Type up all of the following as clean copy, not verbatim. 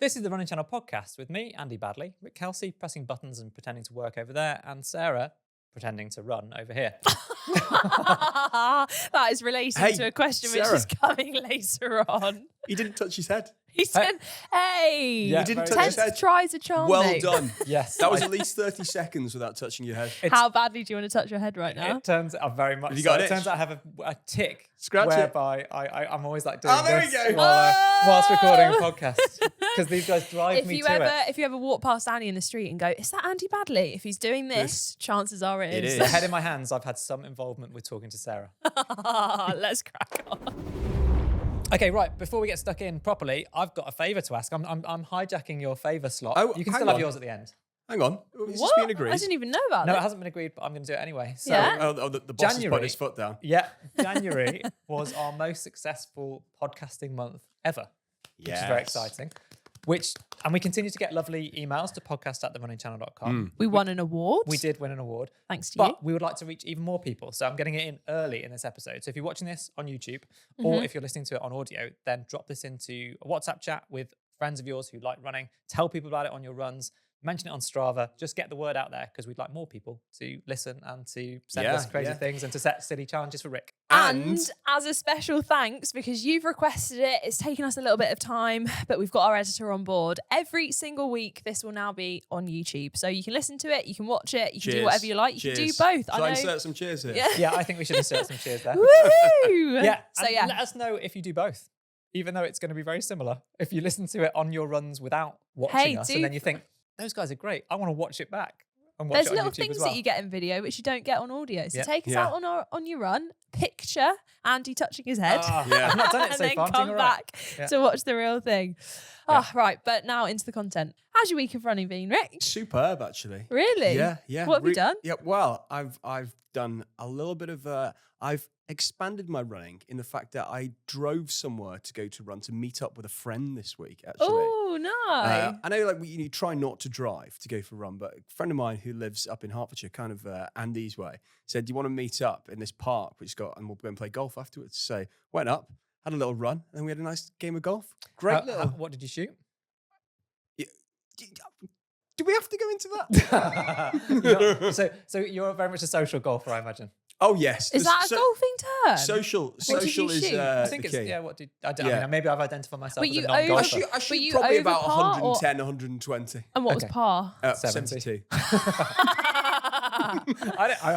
This is the Running Channel podcast with me, Andy Baddeley, Rick Kelsey, pressing buttons and pretending to work over there, and Sarah pretending to run over here. That is relating to a question Sarah. which is coming later on. He didn't touch his head. He said, hey, Yeah, He didn't touch his 10th head. tries a charm, Well mate. done. Yes. That was at least 30 seconds without touching your head. How badly do you want to touch your head right now? It turns out very much. Have you got so. an It turns itch? out I have a tick Scratch it. whereby I'm always like doing there we this go. whilst recording a podcast because these guys drive me to it. If you ever walk past Andy in the street and go, is that Andy Baddeley? If he's doing this, chances are it is. The head in my hands, I've had some involvement with talking to Sarah. Let's crack on. Okay, right. Before we get stuck in properly, I've got a favour to ask. I'm hijacking your favour slot. Oh, you can hang still have on. yours at the end. Hang on. Has this What? been agreed? I didn't even know about No, it. it hasn't been agreed, but I'm going to do it anyway. So, Yeah? The boss has January. put his foot down. yeah, January was our most successful podcasting month ever, which is very exciting. And we continue to get lovely emails to podcast@therunningchannel.com. We won an award. We did win an award. Thanks to But you. we would like to reach even more people. So I'm getting it in early in this episode. So if you're watching this on YouTube or if you're listening to it on audio, then drop this into a WhatsApp chat with friends of yours who like running. Tell people about it on your runs. Mention it on Strava. Just get the word out there because we'd like more people to listen and to send us crazy things and to set silly challenges for Rick. And as a special thanks, because you've requested it, it's taken us a little bit of time, but we've got our editor on board. Every single week, this will now be on YouTube. So you can listen to it, you can watch it, you can do whatever you like. You can do both. Shall I insert some cheers here? Yeah, I think we should insert some cheers there. Woohoo! Yeah. So and yeah. let us know if you do both, even though it's going to be very similar. If you listen to it on your runs without watching us, and then you think, those guys are great, I want to watch it back. And watch There's it on little YouTube things as well. that you get in video which you don't get on audio. So Yeah. take us out on your run, picture Andy touching his head, I've not done it and so then far. I'm doing come all right. back Yeah. to watch the real thing. Yeah. Right, but now into the content. How's your week of running been, Rick? Superb, actually. Really? Yeah. What have you done? Yeah, well, I've done a little bit of I've expanded my running in the fact that I drove somewhere to go to run to meet up with a friend this week, actually. Oh, nice. I know, like, you try not to drive to go for a run, but a friend of mine who lives up in Hertfordshire, kind of Andy's way, said, "Do you want to meet up in this park and we'll go and play golf afterwards?" So went up, had a little run, and then we had a nice game of golf. Great little. What did you shoot? Do we have to go into that? So you're very much a social golfer, I imagine. Oh yes. Is that a golfing term? Social did you is shoot? I think the it's key. What did I mean, maybe I've identified myself But as a you non-golfer. I shoot you probably over about par or- 110, 120. And what Okay. was par? 70. 72. I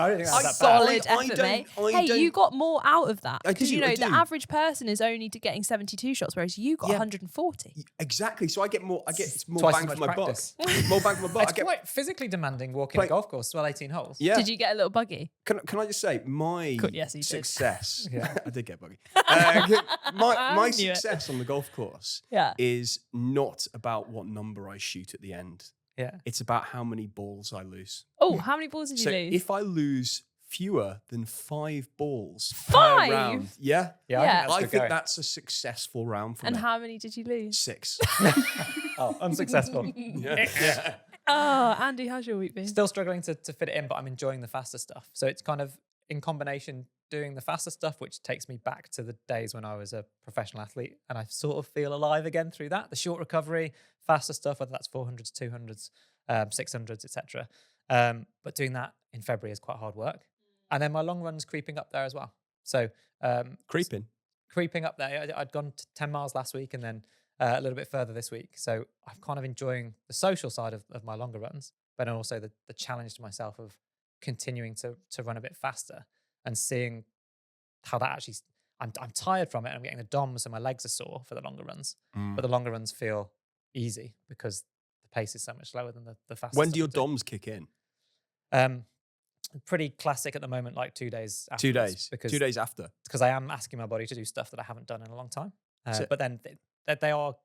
don't think that's that bad. Solid I effort, don't- mate. I Hey, don't- you got more out of that. I Because, do, you know, I the do. average person is only getting 72 shots, whereas you got 140. Exactly. So I get more more Twice bang as for much my buck. practice. More bang for my buck. It's I get, quite physically demanding walking a Like- golf course, well, 18 holes. yeah. Did you get a little buggy? Can I just say my Yes, you did. success? Yeah. I did get buggy. My Knew it. success on the golf course Yeah. is not about what number I shoot at the end. Yeah. It's about how many balls I lose. Oh, how many balls did you So lose? if I lose fewer than 5 balls per 5? round, yeah, Yeah, Yeah. I I think, think that's that's a successful round for And me. how many did you lose? 6. oh, unsuccessful. yeah. Oh, Andy, how's your week been? Still struggling to fit it in, but I'm enjoying the faster stuff. So it's kind of in combination doing the faster stuff, which takes me back to the days when I was a professional athlete, and I sort of feel alive again through that. The short recovery, faster stuff, whether that's 400s, 200s, 600s, etc. But doing that in February is quite hard work. And then my long run's creeping up there as well. So creeping up there. I'd gone to 10 miles last week and then a little bit further this week. So I'm kind of enjoying the social side of my longer runs, but also the challenge to myself of continuing to run a bit faster and seeing how that actually, I'm tired from it. I'm getting the DOMs, so my legs are sore for the longer runs, but the longer runs feel easy because the pace is so much slower than the faster. When do your DOMs kick in? Pretty classic at the moment, like 2 days after. 2 days. 2 days after. Because I am asking my body to do stuff that I haven't done in a long time. So- But then they are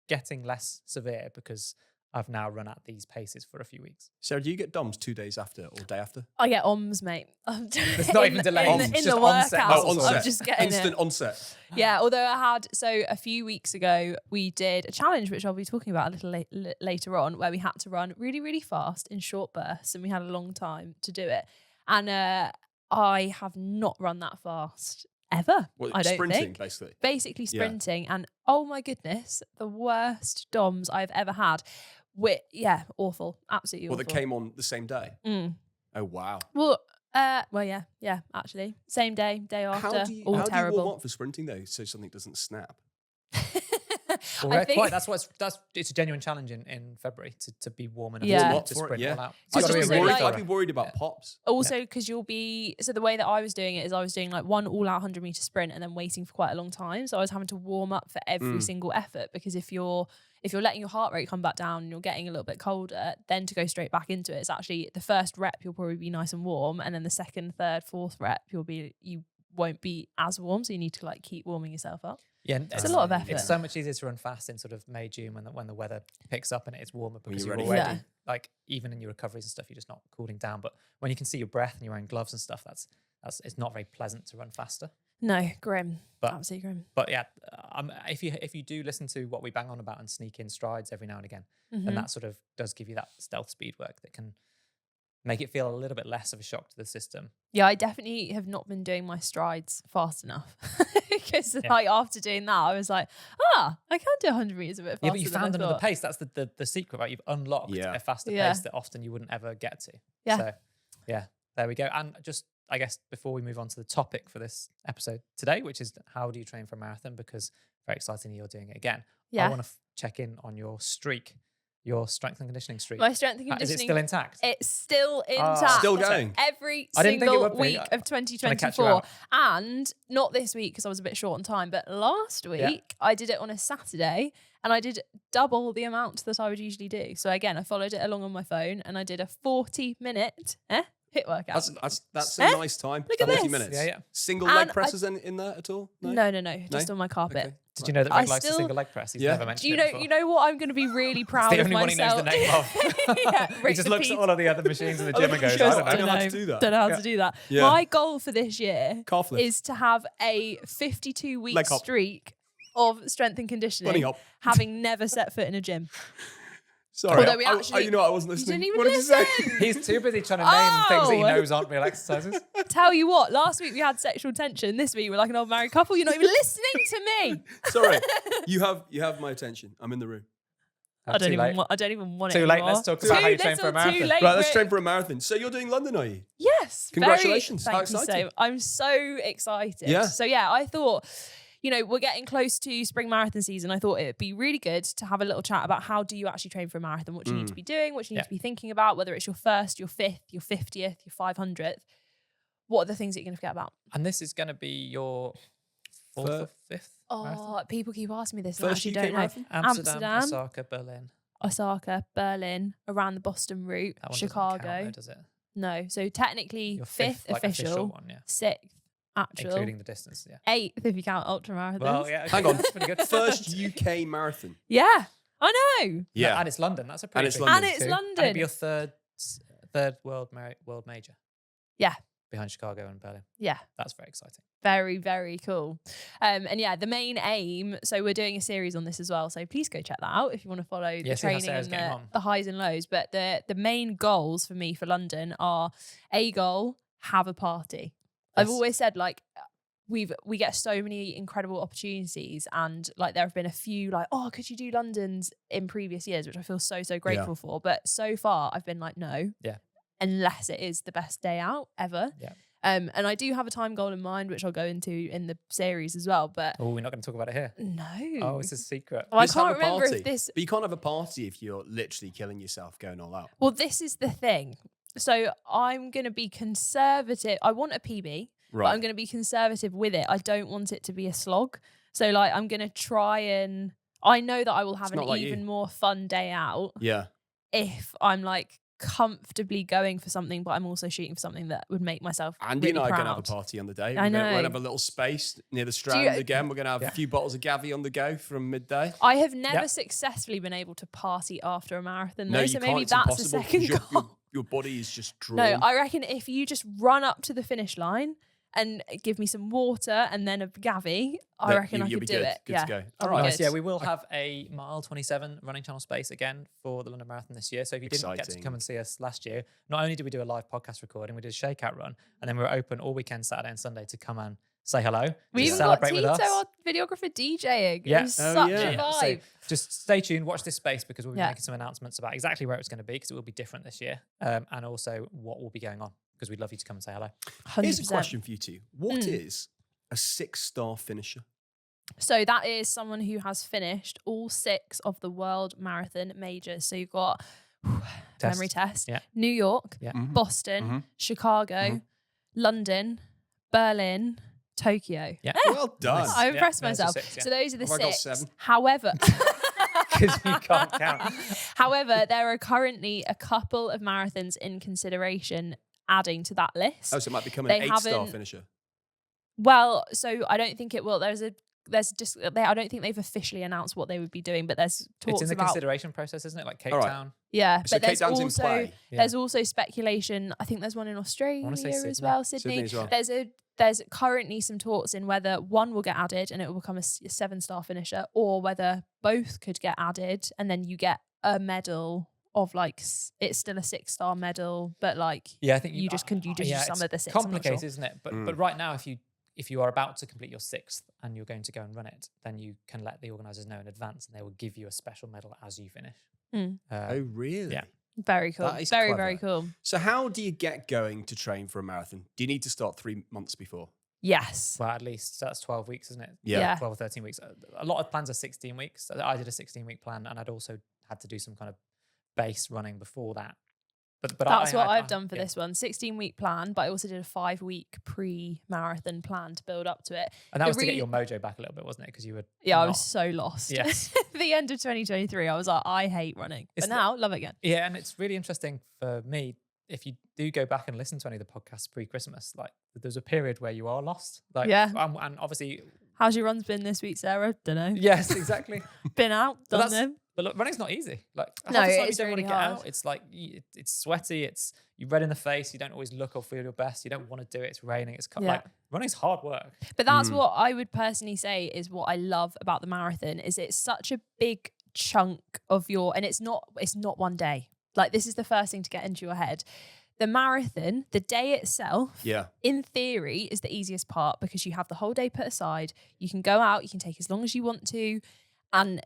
getting less severe because I've now run at these paces for a few weeks. Sarah, do you get DOMs 2 days after or day after? I get OMS, mate. It's not even delayed. In It's the just onset workout, muscle I'm soreness. just getting Instant it. onset. Yeah, although I had, so a few weeks ago, we did a challenge, which I'll be talking about a little later on, where we had to run really, really fast in short bursts, and we had a long time to do it. And I have not run that fast ever. Well, I don't sprinting, think. basically. Basically sprinting, and oh my goodness, the worst DOMs I've ever had. Awful, absolutely Well, awful. that came on the same day. Oh wow. Well, yeah, actually, same day after. How do you terrible. warm up for sprinting though, so something doesn't snap? Well, I think it's a genuine challenge in February to be warm enough Yeah. to sprint all out. I'd It's gotta be also really like- thorough. I'd be worried about pops. Also, because you'll be so the way that I was doing it is I was doing like one all-out 100-meter sprint and then waiting for quite a long time. So I was having to warm up for every single effort, because if you're letting your heart rate come back down and you're getting a little bit colder, then to go straight back into it, it's actually the first rep you'll probably be nice and warm, and then the second, third, fourth rep you won't be as warm, so you need to like keep warming yourself up. Yeah, It's a lot of effort. It's so much easier to run fast in sort of May, June when the weather picks up and it's warmer, because you're you're ready. already Yeah. like, even in your recoveries and stuff, you're just not cooling down. But when you can see your breath and you're wearing gloves and stuff, that's it's not very pleasant to run faster. No, grim, But- absolutely grim. But yeah, if you do listen to what we bang on about and sneak in strides every now and again, Mm-hmm. then that sort of does give you that stealth speed work that can make it feel a little bit less of a shock to the system. Yeah, I definitely have not been doing my strides fast enough, because like after doing that, I was like, I can do 100 meters a bit faster. Yeah, but you than I found another thought. pace. That's the secret, right? You've unlocked a faster Yeah. pace that often you wouldn't ever get to. Yeah. So, yeah, there we go. And just, I guess, before we move on to the topic for this episode today, which is how do you train for a marathon? Because very exciting you're doing it again. Yeah. I want to check in on your streak, your strength and conditioning streak. My strength and Is conditioning. it still intact? It's still intact. Still going. Every I didn't think it single would be. week of Trying to catch you 2024. out. And not this week because I was a bit short on time, but last week I did it on a Saturday and I did double the amount that I would usually do. So again, I followed it along on my phone and I did a 40-minute HIIT workout. That's a nice time. Look at 40 this. minutes. Yeah. Single And leg I- presses in there at all? No, just on my carpet. Okay. Did you know that I Greg likes a still- single leg press? He's Yeah. never mentioned Do you it know? before. You know what? I'm going to be really proud the of only one he knows myself. the name of. Yeah, He Rick just the looks at Pete. all of the other machines in the Oh, gym and goes, he I goes, don't I know. don't know how to do that. Don't know how Yeah. to do that. Yeah. My goal for this year Calf lift. is to have a 52-week Leg hop. streak of strength and Bunny conditioning, hop. having never set foot in a gym. Sorry. Although we actually- you know what? I wasn't listening. didn't even What did you say? listen. He's too busy trying to name things that he Oh. knows aren't real exercises. Tell you what, last week we had sexual tension. This week we're like an old married couple. You're not even listening to me. Sorry. You have my attention. I'm in the room. I don't Too late. even want it Too late. anymore. Let's talk about how you train for a little, too marathon. late, Right, let's Rick. train for a marathon. So you're doing London, are you? Yes. Congratulations. Very, How thank you exciting. so. I'm so excited. Yeah. So yeah, I thought, we're getting close to spring marathon season. I thought it'd be really good to have a little chat about how do you actually train for a marathon, what do you need to be doing, what you need to be thinking about, whether it's your first, your fifth, your 50th, your 500th. What are the things that you're going to forget about? And this is going to be your fourth or fifth marathon? Oh, people keep asking me this and I First actually UK don't know. marathon? Amsterdam, Osaka, Berlin. Osaka, Berlin, around the Boston route, That one doesn't Chicago. count, though, does it? No, so technically Your fifth like, official, one, yeah. sixth actual, Including the distance, yeah. eighth if you count ultra marathons. Well, yeah. Okay, Hang on. that's pretty good. First UK marathon. Yeah, I know. Yeah. And it's London. That's a pretty it's big London. And thing it's too. London. And it'd be your third world major. Yeah. Behind Chicago and Berlin. Yeah. That's very exciting. Very, very cool. And yeah, the main aim, so we're doing a series on this as well. So please go check that out if you want to follow the see how training Sarah's and getting on. the highs and lows. But the main goals for me for London are a goal, have a party. I've Yes. always said like we get so many incredible opportunities and like there have been a few like, oh, could you do London's in previous years, which I feel so grateful for. But so far I've been like, no. Yeah. Unless it is the best day out ever. Yeah. And I do have a time goal in mind, which I'll go into in the series as well. But Oh, we're not going to talk about it here. no. Oh, it's a secret. Well, I Just have can't a remember party. if this. But you can't have a party if you're literally killing yourself going all out. Well, this is the thing. So I'm going to be conservative. I want a PB, but I'm going to be conservative with it. I don't want it to be a slog. So like I'm going to try and I know that I will have It's not an like even you. more fun day out Yeah. if I'm like comfortably going for something, but I'm also shooting for something that would make myself Andy really and I are proud. going to have a party on the day. I We're know. going to have a little space near the Strand you- again. We're going to have a few bottles of Gavi on the go from midday. I have never Yep. successfully been able to party after a marathon, No, though, you so can't. maybe It's that's impossible the second 'cause goal. your body is just drawn. No, I reckon if you just run up to the finish line and give me some water and then a Gavi, I Then reckon I you'll could be do good. it. Good yeah. to go. I'll All be right. Nice. good. Yeah, we will have a mile 27 running channel space again for the London Marathon this year. So if you didn't get to Exciting. come and see us last year, not only did we do a live podcast recording, we did a shakeout run, and then we were open all weekend, Saturday and Sunday, to come and say hello. We just even got celebrate with Tito, us. our videographer, DJing. Yeah. It was Oh, such yeah. a Yeah, so vibe. just stay tuned, watch this space, because we'll be Yeah. making some announcements about exactly where it's going to be, because it will be different this year, and also what will be going on, because we'd love you to come and say hello. 100%. Here's a question for you two. What is a 6-star finisher? So that is someone who has finished all 6 of the World Marathon majors. So you've got memory test, Yeah. New York, Yeah. Boston, Chicago, London, Berlin, Tokyo. Yeah. Well done. I impressed those are myself. 6, yeah. So those are the Have I got 6. 7? However, Because you can't count. however, there are currently a couple of marathons in consideration adding to that list. Oh, so it might become They an 8-star haven't- finisher. Well, so I don't think it will. I don't think they've officially announced what they would be doing, but there's talks It's in the about consideration process, isn't it? Like Cape All right. Town. yeah. So But Cape there's Town's in also play. Yeah. there's also speculation. I think there's one in Australia say as Sydney. well, Sydney as well. There's currently some talks in whether one will get added and it will become a 7-star finisher, or whether both could get added and then you get a medal of like it's still a 6-star medal, but like Yeah, I think you just can use some it's of the 6. I'm not complicated, sure. isn't it? But right now, if you are about to complete your 6th and you're going to go and run it, then you can let the organisers know in advance, and they will give you a special medal as you finish. Oh, really? yeah. Very cool. That is Very, clever. very cool. So how do you get going to train for a marathon? Do you need to start 3 months before? Yes. Well, at least that's 12 weeks, isn't it? Yeah. 12 or 13 weeks. A lot of plans are 16 weeks. I did a 16-week plan, and I'd also had to do some kind of base running before that. But That's what I- I've done for yeah. this one. 16-week plan, but I also did a 5-week pre-marathon plan to build up to it. And that The was to get really- your mojo back a little bit, wasn't it? Because you were Yeah, I not- was so lost. Yes. At the end of 2023, I was like, I hate running. It's But now, love it again. Yeah, and it's really interesting for me, if you do go back and listen to any of the podcasts pre-Christmas, like there's a period where you are lost. Like, Yeah. and obviously, How's your runs been this week, Sarah? Don't know. yes, exactly. Been out, But done that's- them. But look, running's not easy. Like, half No, the time it is you don't really want to get hard. out. It's like it's sweaty. You're red in the face. You don't always look or feel your best. You don't want to do it. It's raining. It's Yeah. like running's hard work. But that's what I would personally say is what I love about the marathon is it's such a big chunk of your, and it's not one day. Like this is the first thing to get into your head. The marathon, the day itself, Yeah. in theory, is the easiest part because you have the whole day put aside. You can go out, you can take as long as you want to, and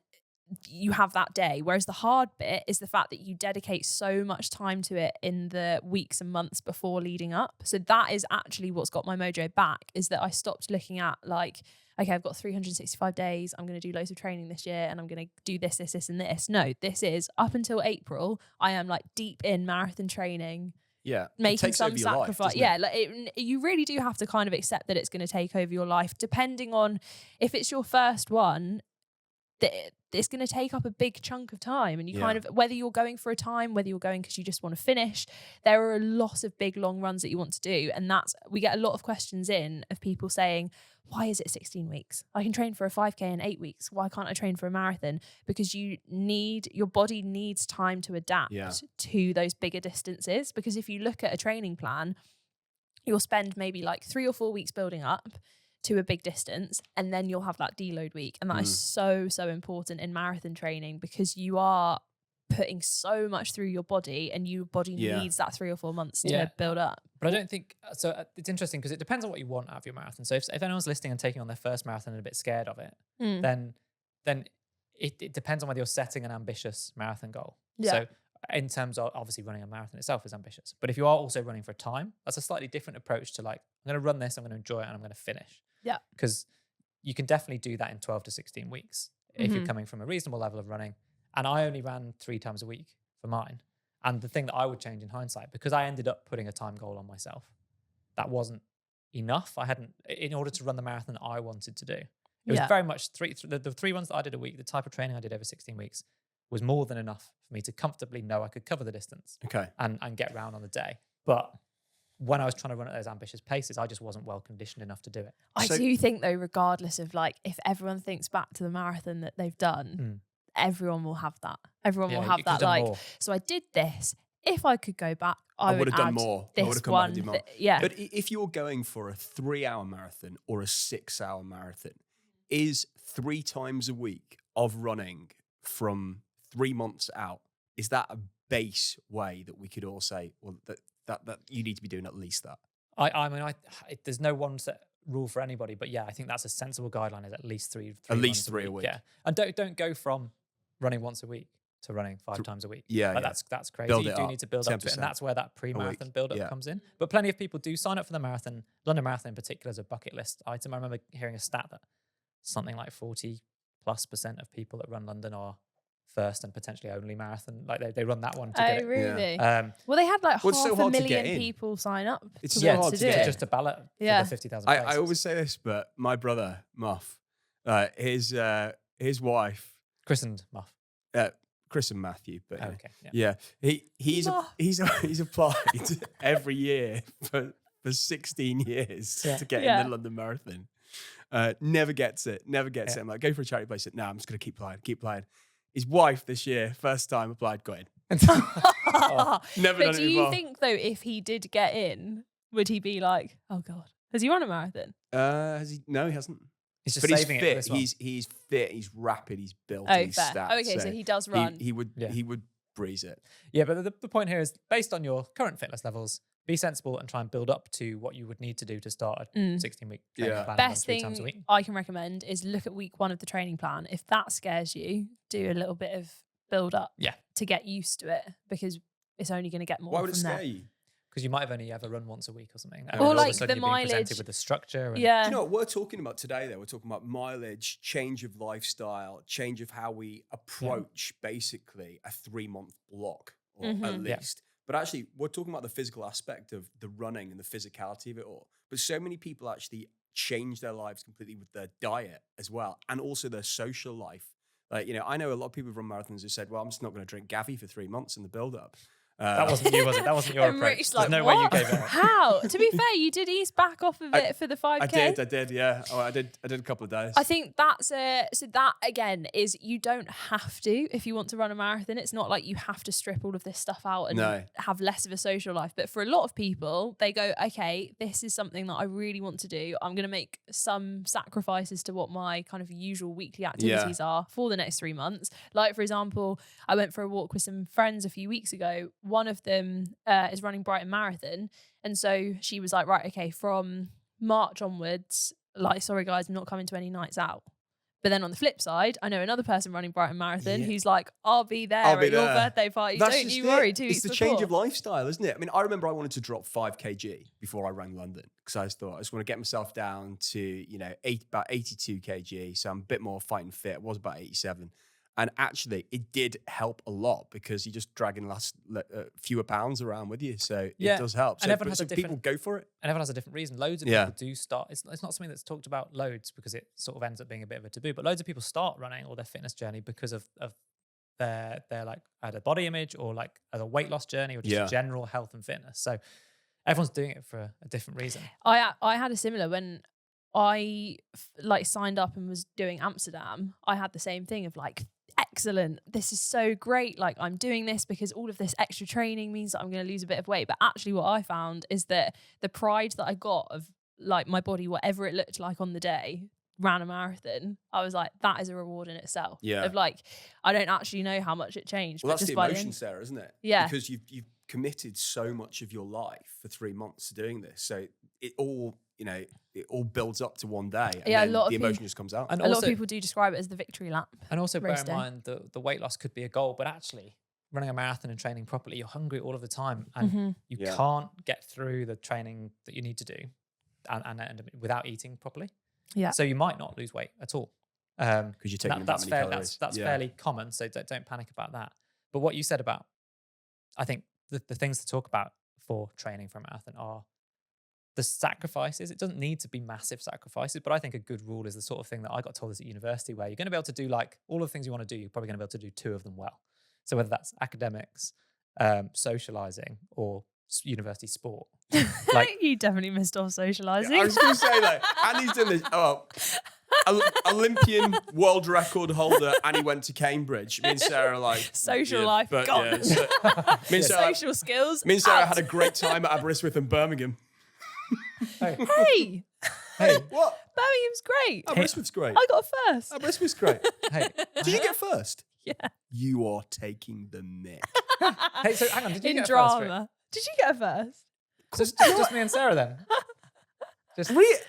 you have that day. Whereas the hard bit is the fact that you dedicate so much time to it in the weeks and months before leading up. So that is actually what's got my mojo back, is that I stopped looking at like, okay, I've got 365 days. I'm going to do loads of training this year and I'm going to do this, and this. No, this is up until April. I am like deep in marathon training, Yeah. It making takes some over your life, sacrifice. doesn't it? Yeah, like you really do have to kind of accept that it's going to take over your life, depending on if it's your first one. It's going to take up a big chunk of time, and you kind of, whether you're going for a time, whether you're going because you just want to finish, there are a lot of big long runs that you want to do, and we get a lot of questions in of people saying, why is it 16 weeks? I can train for a 5K in 8 weeks. Why can't I train for a marathon? Because your body needs time to adapt to those bigger distances. Because if you look at a training plan, you'll spend maybe like 3 or 4 weeks building up to a big distance, and then you'll have that deload week. And that is so, so important in marathon training, because you are putting so much through your body, and your body needs that 3 or 4 months to build up. But I don't think so. It's interesting because it depends on what you want out of your marathon. So if anyone's listening and taking on their first marathon and a bit scared of it, then it depends on whether you're setting an ambitious marathon goal. Yeah. So in terms of obviously running a marathon itself is ambitious, but if you are also running for a time, that's a slightly different approach to like, I'm going to run this, I'm going to enjoy it, and I'm going to finish. Yeah. Because you can definitely do that in 12 to 16 weeks if you're coming from a reasonable level of running. And I only ran 3 times a week for mine. And the thing that I would change in hindsight, because I ended up putting a time goal on myself, that wasn't enough. In order to run the marathon I wanted to do. It was very much the 3 ones that I did a week, the type of training I did over 16 weeks was more than enough for me to comfortably know I could cover the distance and get round on the day. But when I was trying to run at those ambitious paces, I just wasn't well conditioned enough to do it. I do think though, regardless of like, if everyone thinks back to the marathon that they've done, everyone will have that. Everyone will have that like, so I did this. If I could go back, I would have done more. I would have come back and do more. But if you're going for a 3-hour marathon or a 6-hour marathon, is 3 times a week of running from 3 months out, is that a base way that we could all say, well, that you need to be doing at least that? I mean, there's no one set rule for anybody, but yeah, I think that's a sensible guideline. Is at least three At least runs 3 a week. Yeah, and don't go from running once a week to running 5 times a week. Yeah, like yeah. that's crazy. Build You it do up, need to build up to it, 10% and that's where that pre-marathon week. build-up Yeah. comes in. But plenty of people do sign up for the marathon. London Marathon in particular is a bucket list item. I remember hearing a stat that something like 40+% of people that run London are first and potentially only marathon. Like they run that one to get it. Really? Um, Well, they had like Well, it's half so a hard to get million in. people sign up. It's to so want hard to to do get it. in. just a ballot for Yeah. the 50,000 I places. always say this, but my brother Muff, his wife, christened Muff. Chris and Matthew, but Oh, okay. Yeah. he's Muff. he's applied every year for 16 years Yeah. to get Yeah. in the London Marathon. Never gets it. Yeah. I'm like, go for a charity place. No, I'm just gonna keep playing. His wife this year, first time applied, got in. Never But done do it you before. think though, if he did get in, would he be like, oh God, has he run a marathon? Has he? No, he hasn't. He's just But he's saving it for fit. this one. He's fit. He's rapid. He's built. Oh, He's fair. stats. Okay, so he does run. He would Yeah. he would breeze it. Yeah, but the point here is based on your current fitness levels, be sensible and try and build up to what you would need to do to start a 16-week training Yeah. plan and run Best 3 times a thing week. I can recommend is look at week 1 of the training plan. If that scares you, do a little bit of build up Yeah. to get used to it, because it's only going to get more Why would it from scare there. you? Because you might have only ever run once a week or something. And Or then all of a like sudden the you're being presented mileage. with the structure. And Yeah. Do you know what we're talking about today, though? We're talking about mileage, change of lifestyle, change of how we approach basically a 3-month block, or at Mhm. Yeah. least. But actually, we're talking about the physical aspect of the running and the physicality of it all. But so many people actually change their lives completely with their diet as well, and also their social life. Like, I know a lot of people who run marathons who said, well, I'm just not going to drink Gavi for 3 months in the build-up. That wasn't you, was it? That wasn't your And approach. Rich's There's like, no way you "What? gave it. How? To be fair, you did ease back off of it for the 5K. I did, yeah. Oh, I did a couple of days. I think that's so that again is, you don't have to if you want to run a marathon. It's not like you have to strip all of this stuff out and No. have less of a social life. But for a lot of people, they go, okay, this is something that I really want to do. I'm going to make some sacrifices to what my kind of usual weekly activities are for the next 3 months. Like, for example, I went for a walk with some friends a few weeks ago. One of them is running Brighton Marathon. And so she was like, right, okay, from March onwards, like, sorry guys, I'm not coming to any nights out. But then on the flip side, I know another person running Brighton Marathon Yeah. who's like, I'll be there I'll be at your there. birthday party. That's Don't just you it. worry. 2 It's weeks the before. change of lifestyle, isn't it? I mean, I remember I wanted to drop 5 kg before I ran London, because I just thought I just want to get myself down to, about 82 kg. So I'm a bit more fighting fit. It was about 87. And actually, it did help a lot, because you're just dragging fewer pounds around with you. So Yeah. it does help. And So, everyone has a people different- go for it. And everyone has a different reason. Loads of Yeah. people do start. It's not something that's talked about loads because it sort of ends up being a bit of a taboo. But loads of people start running or their fitness journey because of their like either body image or like as a weight loss journey or just Yeah. general health and fitness. So everyone's doing it for a different reason. I had a similar when I signed up and was doing Amsterdam. I had the same thing of like, excellent, this is so great, like I'm doing this because all of this extra training means that I'm going to lose a bit of weight. But actually what I found is that the pride that I got of like my body, whatever it looked like on the day, ran a marathon, I was like, that is a reward in itself. Yeah. Of like, I don't actually know how much it changed. Well, but that's just the by the emotion, end, Sarah, isn't it? Yeah. Because you've committed so much of your life for 3 months to doing this. So it all, it all builds up to one day. And Yeah, a then lot of the emotion people- just comes out. And a lot also, of people do describe it as the victory lap. and also bear race in day. mind the weight loss could be a goal, but actually running a marathon and training properly, you're hungry all of the time, and you Yeah. can't get through the training that you need to do and without eating properly. Yeah. So you might not lose weight at all. Because you're taking that That's many fair. calories. That's Yeah. fairly common. So don't panic about that. But what you said about, I think the things to talk about for training for a marathon are the sacrifices. It doesn't need to be massive sacrifices, but I think a good rule is the sort of thing that I got told as at university, where you're going to be able to do like all the things you want to do. You're probably going to be able to do 2 of them well. So whether that's academics, socializing, or university sport. Like- you definitely missed off socializing. I was going to say that. Andy's done this. Olympian world record holder, and he went to Cambridge. Me and Sarah are like Social life but gone. me and Sarah, Social skills. me and Sarah out. had a great time at Aberystwyth and Birmingham. Hey, Hey, hey, What? Birmingham's great. Aberystwyth's great. I got a first. Aberystwyth's great. hey, Did you get first? Yeah. You are taking the mick. hey. So hang on, did you In get a first, Rick? drama. Did you get a first? Just me and Sarah then. Just Really?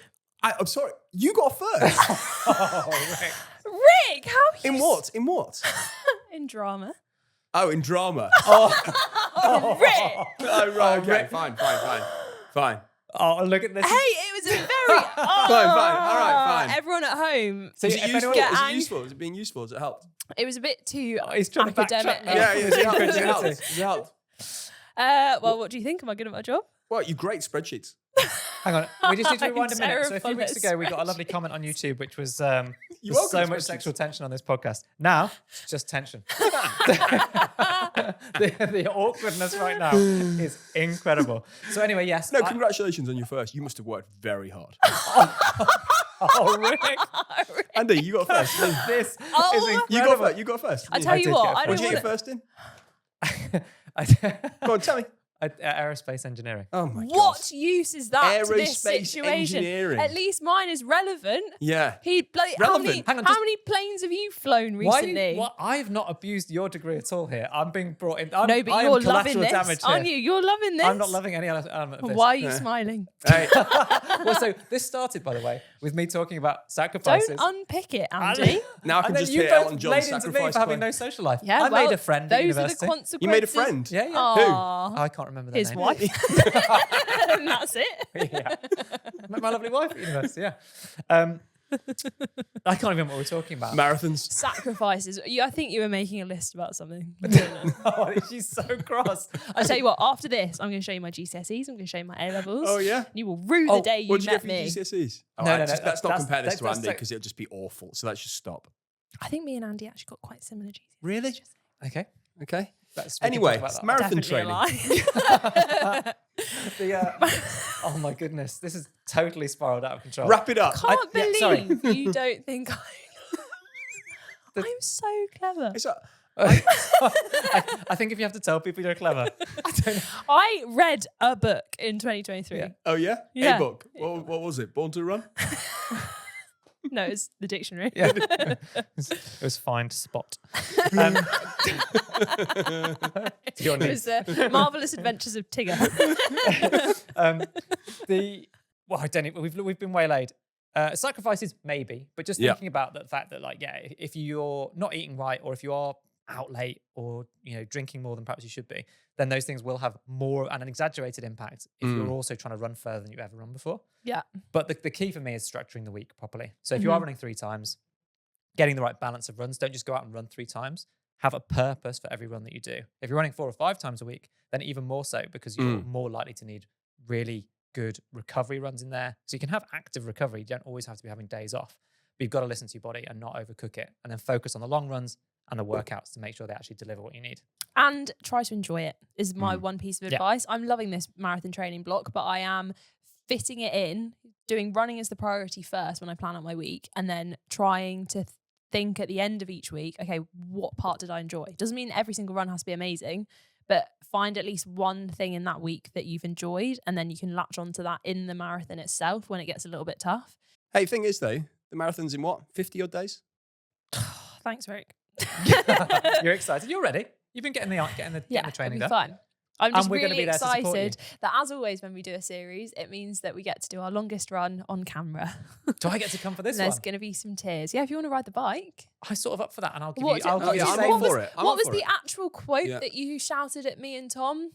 I'm sorry. You got first. Oh, Rick. Rick, how are you? In what? In what? In drama. Oh, in drama. Rick. Oh, right. Okay. Rick. Fine. Oh, look at this. Hey, it was a very Fine. All right, fine. Everyone at home. So Is it if useful? anyone- Is it ang- useful? Is it being useful? Has it helped? It was a bit too he's trying to academic. backtrack now. Yeah, has it helped? Has it helped? Creativity. Has it helped? Well, what do you think? Am I good at my job? Well, you great spreadsheets. Hang on, we just need to I'm rewind a minute. So a few terrible weeks at ago, we got a lovely comment on YouTube, which was You're there's welcome so to much spreadsheets. sexual tension on this podcast. Now, it's just tension. the awkwardness right now is incredible. So anyway, yes. No, congratulations on your first. You must have worked very hard. Oh, Rick, Andy, you got first. this is Oh. incredible. You got first. I tell you did what, get I What don't did you want get to. your first in? Go on, tell me. Aerospace engineering. Oh my god. What use is that to this Aerospace situation? engineering. At least mine is relevant. Yeah. He bloody how many, Relevant. Hang on, how just- many planes have you flown Why? recently? I've not abused your degree at all here. I'm being brought in. I'm, No, but I am you're loving collateral this, damage aren't here. you? You're loving this. I'm not loving any element of this. Why are you Yeah. smiling? Hey, Well, so this started, by the way, with me talking about sacrifices. Don't unpick it, Andy. now I can And then just you hear both Elton John laid into me sacrifice. for having by- no social life. Yeah, I well, made a friend at those are the university. consequences. You made a friend? Yeah, yeah. Aw. I can't remember their His name. wife. And that's it. Yeah. Met my lovely wife at university, yeah. I can't remember what we're talking about. Marathons. Sacrifices. I think you were making a list about something. Oh, she's so cross. I tell you what, after this, I'm going to show you my GCSEs. I'm going to show you my A-levels. Oh, yeah? You will rue the day you What did you met get for your me. GCSEs? Oh, No, no, let's no, not that's- compare this to that's Andy like- because it'll just be awful. So let's just stop. I think me and Andy actually got quite similar GCSEs. Really? Okay. Okay. We can Anyway, talk about that. marathon Definitely training. a lie. Oh my goodness, this is totally spiraled out of control. Wrap it up. Can't yeah, sorry. believe you don't think I'm so clever. It's a, I think if you have to tell people you're clever, I don't know. I read a book in 2023. Yeah. oh, yeah? Yeah. A book. What was it? Born to Run? No, it's the dictionary. Yeah. It was fine to spot. To your It needs. was the Marvelous Adventures of Tigger. Well, I don't know. We've been waylaid. Sacrifices, maybe, but just Yeah. thinking about the fact that, like, yeah, if you're not eating right, or if you are out late, or drinking more than perhaps you should be, then those things will have more and an exaggerated impact if you're also trying to run further than you've ever run before. Yeah. But the key for me is structuring the week properly. So if you are running 3 times, getting the right balance of runs, don't just go out and run 3 times. Have a purpose for every run that you do. If you're running 4 or 5 times a week, then even more so, because you're more likely to need really good recovery runs in there. So you can have active recovery. You don't always have to be having days off. But you've got to listen to your body and not overcook it. And then focus on the long runs and the workouts to make sure they actually deliver what you need. And try to enjoy it is my one piece of advice. I'm loving this marathon training block, but I am fitting it in, doing running as the priority first when I plan out my week, and then trying to think at the end of each week, okay, what part did I enjoy? Doesn't mean every single run has to be amazing, but find at least one thing in that week that you've enjoyed, and then you can latch onto that in the marathon itself when it gets a little bit tough. Hey, thing is, though, the marathon's in what? 50 odd days? Thanks, Rick. You're excited. You're ready. You've been getting the training it'll be done. fine. I'm just we're gonna really be there to support you. excited that, as always, when we do a series, it means that we get to do our longest run on camera. Do I get to come for this There's one? going to be some tears. Yeah, if you want to ride the bike. I'm sort of up for that, and I'll give What you. did- I'll what give you did- I'm same all what for was- it. I'm What up was for the it. actual quote Yeah. that you shouted at me and Tom?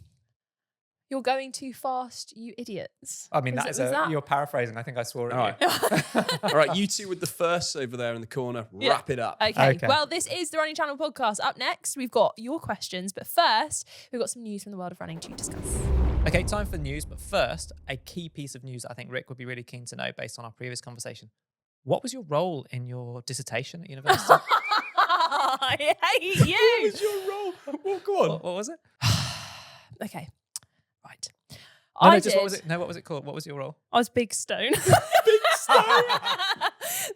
You're going too fast, you idiots. I mean, Was it- was that- you're paraphrasing. I think I swore at All you. right. All right, you two with the first over there in the corner. Yeah. Wrap it up. Okay. Well, this is the Running Channel podcast. Up next, we've got your questions. But first, we've got some news from the world of running to discuss. Okay, time for news. But first, a key piece of news I think Rick would be really keen to know based on our previous conversation. What was your role in your dissertation at university? I hate you. What was your role? Well, go on. What was it? Okay. Right. No, I just what was did- it? No, what was it called? What was your role? I was Big Stone. Big Stone.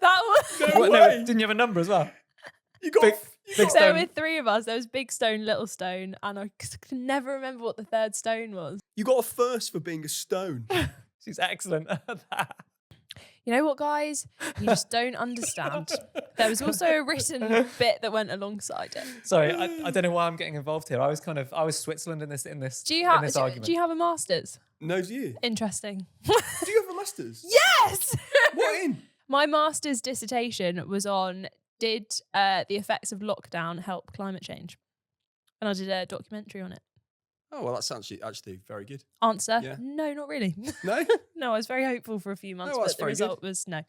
That was. No What, way. didn't you have a number as well? You got Big There Stone. were 3 of us. There was Big Stone, Little Stone, and I can never remember what the 3rd stone was. You got a first for being a stone. She's excellent at that. You know what, guys? You just don't understand. There was also a written bit that went alongside it. Sorry, I don't know why I'm getting involved here. I was Switzerland in this Do you have argument. do you have a master's? No, do you? Interesting. Do you have a master's? Yes. What in? My master's dissertation was on did the effects of lockdown help climate change, and I did a documentary on it. Oh, well, that's actually very good. Answer: Yeah. No, not really. No? No, I was very hopeful for a few months, that's but the very good. result was no.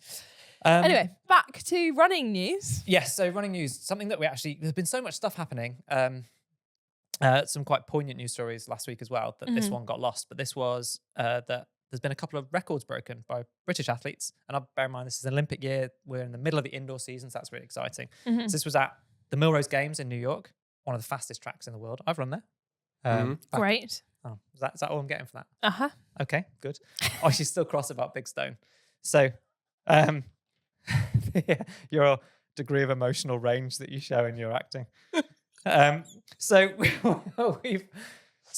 Anyway, Anyway, back to running news. yes. So running news, something that there's been so much stuff happening. Some quite poignant news stories last week as well. That this one got lost, but this was that there's been a couple of records broken by British athletes. And I'll bear in mind this is an Olympic year. We're in the middle of the indoor season, so that's really exciting. So this was at the Milrose Games in New York, one of the fastest tracks in the world. I've run there. Great. Oh, is that all I'm getting for that? Uh-huh. Okay, good. I should still cross about Big Stone. So, your degree of emotional range that you show in your acting. So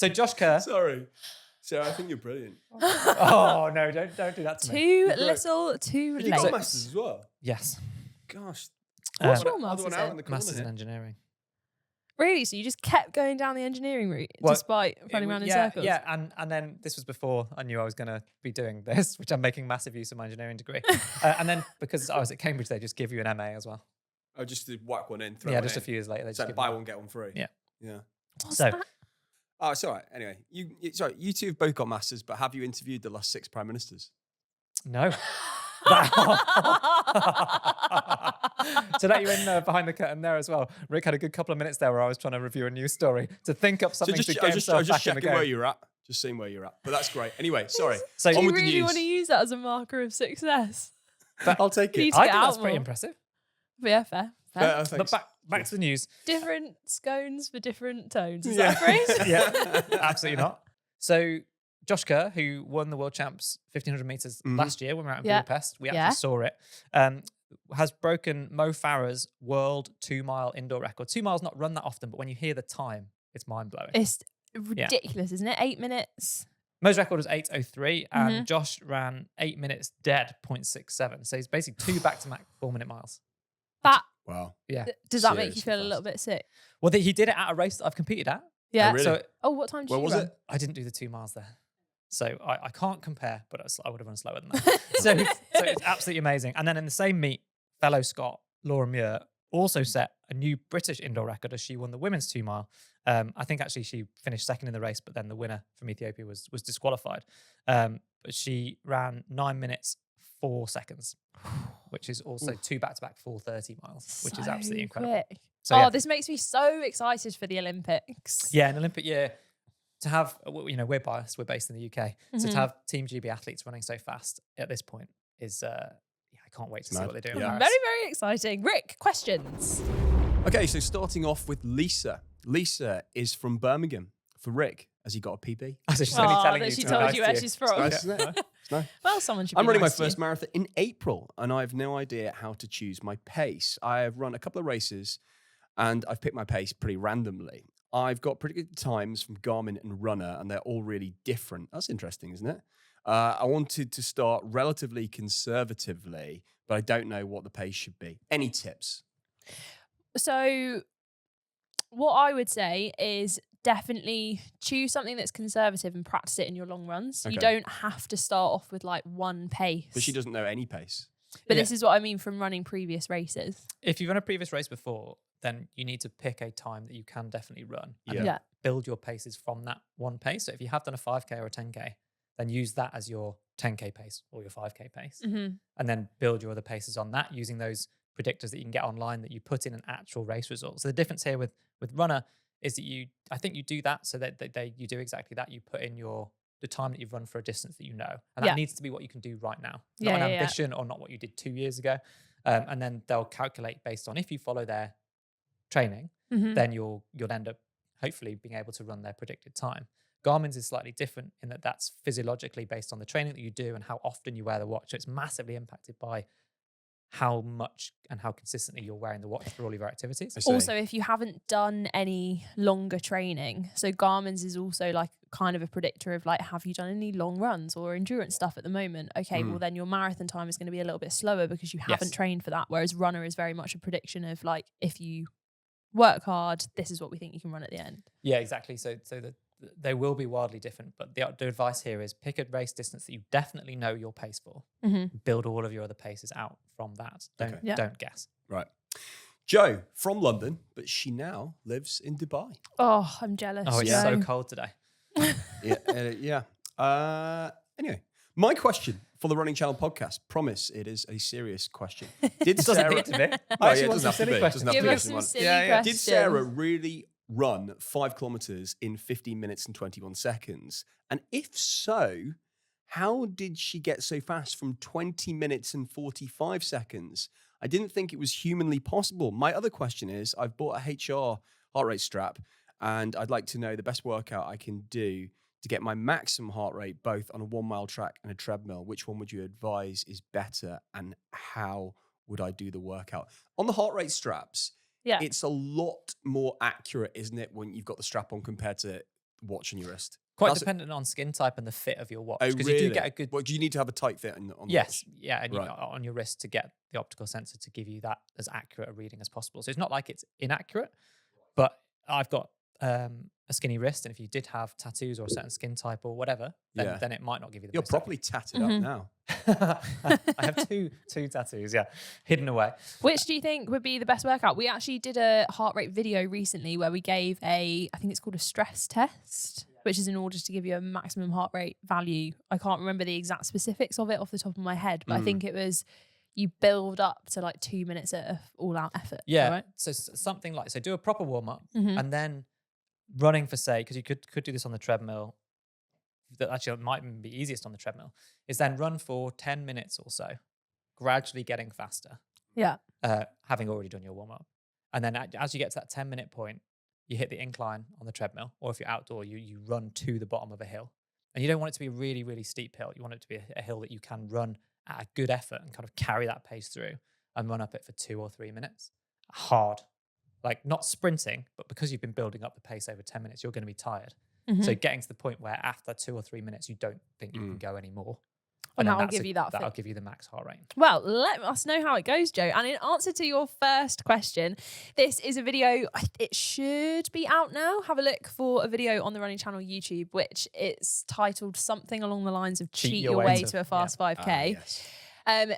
Josh Kerr. Sorry. Sarah, I think you're brilliant. Oh no, don't do that to me. Too little, too You got a late. master's as well? Yes, Gosh. What's Um, your Other master's one out in? in the corner masters in here. engineering. Really? So you just kept going down the engineering route Well, despite running around in yeah, circles? Yeah, and then this was before I knew I was going to be doing this, which I'm making massive use of my engineering degree. And then because I was at Cambridge, they just give you an MA as well. Oh, just to whack one in, throw Yeah, one just in. a few years later. They just So give buy you- one, get one free. Yeah. Yeah. What's So- that? Oh, it's all right. Anyway, you two have both got masters, but have you interviewed the last 6 prime ministers? No. To let you in behind the curtain there as well, Rick had a good couple of minutes there where I was trying to review a news story to think up something to get I himself was just back in the checking where game. you're at. Just seeing where you're at. But that's great. Anyway, sorry. So Do on you with the really news. want to use that as a marker of success? I'll take You need it. to I get think that's out pretty more. impressive. Yeah, fair. Thanks. But back to the news. Different scones for different tones. Is Yeah. that a phrase? Yeah, absolutely not. So Josh Kerr, who won the world champs 1500 meters last year when we were out in Yeah. Budapest, we Yeah. actually saw it, has broken Mo Farah's world 2-mile indoor record. 2 miles not run that often, but when you hear the time, it's mind-blowing. It's ridiculous, isn't it? 8 minutes. Mo's record was 8:03 and Mm-hmm. Josh ran 8 minutes dead, 0.67. So he's basically 2 back-to-back 4-minute miles. That Wow. Yeah. does that make you Seriously feel a fast. little bit sick? Well, he did it at a race that I've competed at. Yeah. really? So Oh, what time did Where you was run? it? I didn't do the 2 miles there. So I can't compare, but I would have run slower than that. so it's absolutely amazing. And then in the same meet, fellow Scot, Laura Muir, also set a new British indoor record as she won the women's 2 mile. I think actually she finished second in the race, but then the winner from Ethiopia was disqualified. But she ran 9 minutes 4 seconds, which is also 2 back-to-back 4:30 miles, which is So absolutely incredible. quick. So yeah. This makes me so excited for the Olympics. Yeah, an Olympic year to have, we're biased, we're based in the UK. So to have Team GB athletes running so fast at this point is, I can't wait to see Mad. what they do in Yeah. Paris. Very, very exciting. Rick, questions. Okay, so starting off with Lisa. Lisa is from Birmingham. For Rick, has he got a PB? So she's only telling that you she to be told nice you to where she's from. Nice, isn't it? It's nice. Well, someone should I'm be running my nice to you. first marathon in April, and I have no idea how to choose my pace. I have run a couple of races, and I've picked my pace pretty randomly. I've got pretty good times from Garmin and Runner, and they're all really different. That's interesting, isn't it? I wanted to start relatively conservatively, but I don't know what the pace should be. Any tips? So, what I would say is definitely choose something that's conservative and practice it in your long runs. You Okay. don't have to start off with like one pace. But she doesn't know any pace. But Yeah. this is what I mean from running previous races. If you've run a previous race before, then you need to pick a time that you can definitely run and Yeah. then Yeah. build your paces from that one pace. So if you have done a 5K or a 10K, then use that as your 10K pace or your 5K pace. Mm-hmm. And then build your other paces on that using those predictors that you can get online that you put in an actual race result. So the difference here with Runner is that I think you do that so that you do exactly that. You put in the time that you've run for a distance that you know. And that Yeah. needs to be what you can do right now. Yeah, Not an yeah. ambition or not what you did 2 years ago. And then they'll calculate based on if you follow their training, Mm-hmm. then you'll end up hopefully being able to run their predicted time. Garmin's is slightly different in that that's physiologically based on the training that you do and how often you wear the watch. So it's massively impacted by how much and how consistently you're wearing the watch for all of your activities. Also, if you haven't done any longer training, so Garmin's is also like kind of a predictor of like, have you done any long runs or endurance stuff at the moment? Okay, well then your marathon time is going to be a little bit slower because you haven't trained for that. Whereas runner is very much a prediction of like, if you work hard, this is what we think you can run at the end. Yeah, exactly. So they will be wildly different, but the advice here is pick a race distance that you definitely know your pace for. Build all of your other paces out from that. Don't guess. Right. Jo from London, but she now lives in Dubai. Oh, I'm jealous. Oh, it's so cold today. Anyway, my question for the Running Channel podcast, promise it is a serious question. Did Doesn't Sarah... need to be. it doesn't have to be. Doesn't have Give to us be. some silly questions. Did Sarah really run 5 kilometers in 15 minutes and 21 seconds? And if so, how did she get so fast from 20 minutes and 45 seconds? I didn't think it was humanly possible. My other question is, I've bought a HR heart rate strap, and I'd like to know the best workout I can do to get my maximum heart rate, both on a 1 mile track and a treadmill. Which one would you advise is better, and how would I do the workout? On the heart rate straps, it's a lot more accurate, isn't it, when you've got the strap on compared to watch on your wrist? Quite dependent on skin type and the fit of your watch. Because you do get a good... Well, do you need to have a tight fit on the watch? Yeah, and on your wrist to get the optical sensor to give you that as accurate a reading as possible. So it's not like it's inaccurate, but I've got a skinny wrist, and if you did have tattoos or a certain skin type or whatever, then it might not give you the You're most properly tatted up now. I have two tattoos, hidden away. Which do you think would be the best workout? We actually did a heart rate video recently where we gave I think it's called a stress test, which is in order to give you a maximum heart rate value. I can't remember the exact specifics of it off the top of my head, but I think it was you build up to like 2 minutes of all-out effort. Yeah, right? So something like, do a proper warm-up and then running for, say, because you could do this on the treadmill, that actually it might even be easiest on the treadmill, is then run for 10 minutes or so, gradually getting faster. Yeah. Having already done your warm-up. And then as you get to that 10-minute point, you hit the incline on the treadmill, or if you're outdoor, you run to the bottom of a hill. And you don't want it to be a really, really steep hill. You want it to be a hill that you can run at a good effort and kind of carry that pace through and run up it for 2 or 3 minutes. Hard. Like not sprinting, but because you've been building up the pace over 10 minutes, you're going to be tired. So getting to the point where after 2 or 3 minutes, you don't think you can go anymore. And that'll give you that'll give you the max heart rate. Well, let us know how it goes, Jo. And in answer to your first question, this is a video, it should be out now. Have a look for a video on the Running Channel YouTube, which it's titled something along the lines of Cheat Your Way to a Fast 5K. Yes.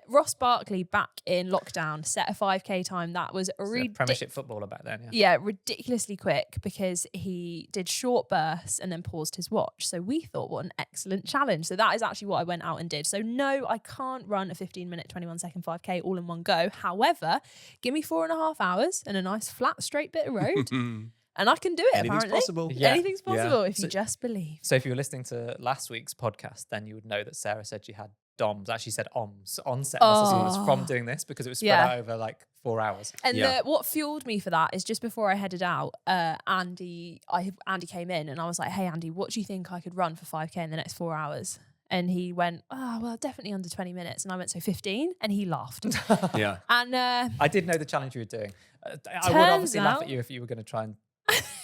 Ross Barkley back in lockdown set a 5K time that was Premiership footballer back then. Yeah, ridiculously quick because he did short bursts and then paused his watch. So we thought, what an excellent challenge. So that is actually what I went out and did. So no, I can't run a 15-minute, 21-second 5K all in one go. However, give me 4.5 hours and a nice flat straight bit of road. And I can do it, Anything's apparently. possible. Yeah. Anything's possible if you just believe. So if you were listening to last week's podcast, then you would know that Sarah said she had DOMs, actually said OMS, onset muscle soreness, from doing this because it was spread out over like 4 hours. And what fueled me for that is just before I headed out, Andy came in and I was like, hey, Andy, what do you think I could run for 5K in the next 4 hours? And he went, oh, well, definitely under 20 minutes. And I went, so 15? And he laughed. And I did know the challenge you were doing. I would obviously laugh at you if you were going to try and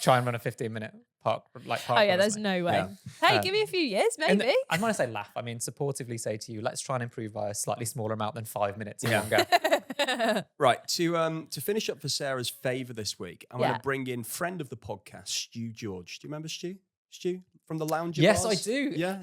run a 15-minute park. Oh yeah, there's no way. Hey, give me a few years, maybe. And when I say laugh, I mean supportively say to you, let's try and improve by a slightly smaller amount than 5 minutes in one go. Right, to finish up for Sarah's favour this week, I'm going to bring in friend of the podcast, Stu George. Do you remember Stu? Stu from the Lounge Yes, Bars? I do. Yeah.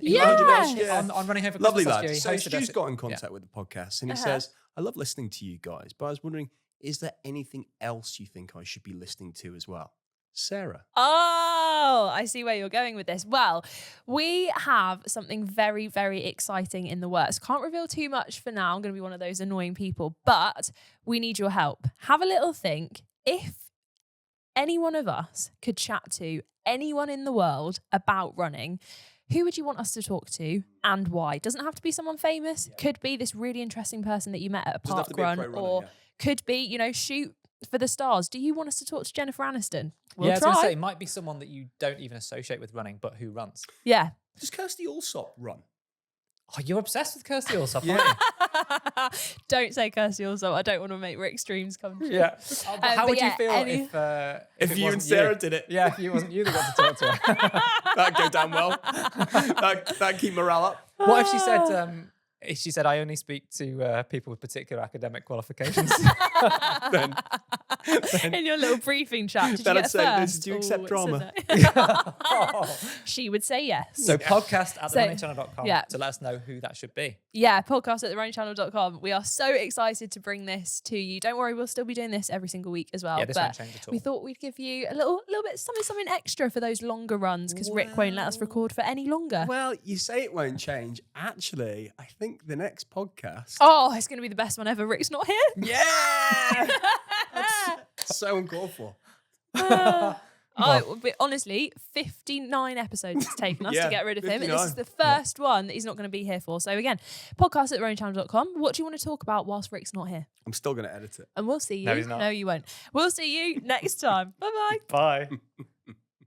On Running Home for Lovely Christmas. lad. So Stu's got in contact with the podcast and he says, I love listening to you guys, but I was wondering, is there anything else you think I should be listening to as well? Sarah. Oh, I see where you're going with this. Well, we have something very, very exciting in the works. Can't reveal too much for now. I'm going to be one of those annoying people, but we need your help. Have a little think. If any one of us could chat to anyone in the world about running, who would you want us to talk to and why? Doesn't have to be someone famous. Could be this really interesting person that you met at a park run, or could be, shoot for the stars. Do you want us to talk to Jennifer Aniston? We'll try. I was try. going to say, it might be someone that you don't even associate with running, but who runs. Yeah. Does Kirsty Allsop run? Oh, you're obsessed with Kirsty Allsop, Yeah. aren't you? Don't say Kirsty also. I don't want to make Rick's dreams come true. Yeah. How would you feel if it you and wasn't Sarah did it? Yeah, if it wasn't you that got to talk to her. That'd go down well. That'd keep morale up. What if she said, I only speak to people with particular academic qualifications? Then In your little briefing chat, did you then get I'd say, first? do you accept Ooh, drama? it's a no. She would say yes. So podcast at So, therunningschannel.com yeah. to let us know who that should be. Yeah, podcast at therunningschannel.com. We are so excited to bring this to you. Don't worry, we'll still be doing this every single week as well. Yeah, this but won't change at all. we thought we'd give you a little bit something extra for those longer runs because Rick won't let us record for any longer. Well, you say it won't change. Actually, I think the next podcast. Oh, it's going to be the best one ever. Rick's not here. Yeah! That's so uncalled for. Honestly, 59 episodes it's taken us Yeah, to get rid of him. And this is 59. the first one that he's not going to be here for. So again, podcast at therunningschannel.com. What do you want to talk about whilst Rick's not here? I'm still going to edit it. And we'll see you. No, he's not. No, you won't. We'll see you next time. Bye-bye. Bye.